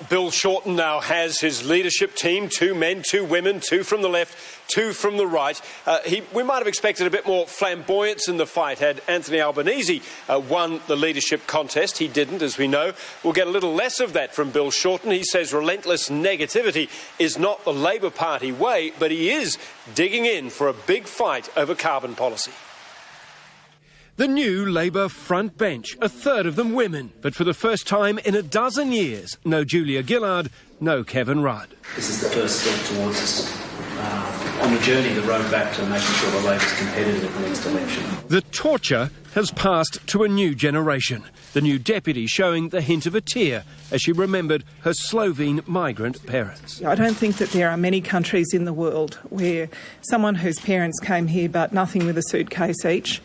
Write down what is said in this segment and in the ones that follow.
Bill Shorten now has his leadership team, 2 men, 2 women, 2 from the left, 2 from the right. We might have expected a bit more flamboyance in the fight had Anthony Albanese won the leadership contest. He didn't, as we know. We'll get a little less of that from Bill Shorten. He says relentless negativity is not the Labor Party way, but he is digging in for a big fight over carbon policy. The new Labour front bench, a third of them women. But for the first time in a dozen years, no Julia Gillard, no Kevin Rudd. This is the first step towards us on the journey, the road back to making sure the Labor's competitive at the next election. The torture has passed to a new generation. The new deputy showing the hint of a tear as she remembered her Slovene migrant parents. I don't think that there are many countries in the world where someone whose parents came here but nothing with a suitcase each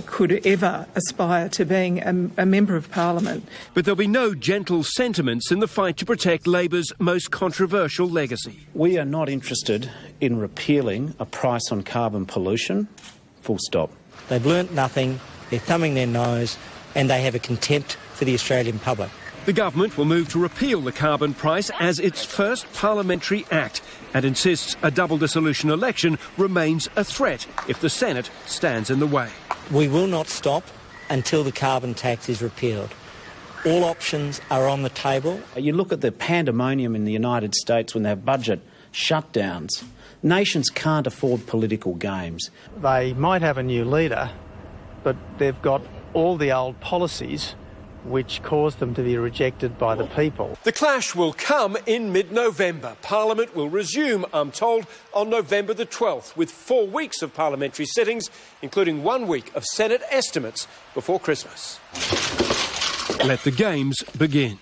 could ever aspire to being a member of Parliament. But there'll be no gentle sentiments in the fight to protect Labor's most controversial legacy. We are not interested in repealing a price on carbon pollution, full stop. They've learnt nothing, they're thumbing their nose, and they have a contempt for the Australian public. The government will move to repeal the carbon price as its first parliamentary act and insists a double dissolution election remains a threat if the Senate stands in the way. We will not stop until the carbon tax is repealed. All options are on the table. You look at the pandemonium in the United States when they have budget shutdowns. Nations can't afford political games. They might have a new leader, but they've got all the old policies which caused them to be rejected by the people. The clash will come in mid-November. Parliament will resume, I'm told, on November the 12th, with 4 weeks of parliamentary sittings, including 1 week of Senate estimates before Christmas. Let the games begin.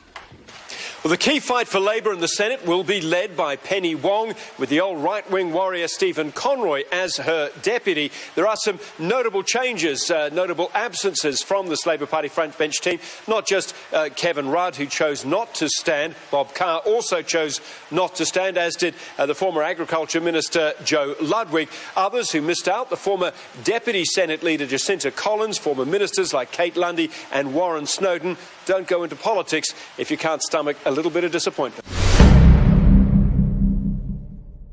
Well, the key fight for Labor in the Senate will be led by Penny Wong, with the old right-wing warrior Stephen Conroy as her deputy. There are some notable changes, notable absences from this Labor Party frontbench team. Not just Kevin Rudd, who chose not to stand. Bob Carr also chose not to stand, as did the former Agriculture Minister Joe Ludwig. Others who missed out, the former Deputy Senate Leader Jacinta Collins, former ministers like Kate Lundy and Warren Snowden. Don't go into politics if you can't stomach a little bit of disappointment.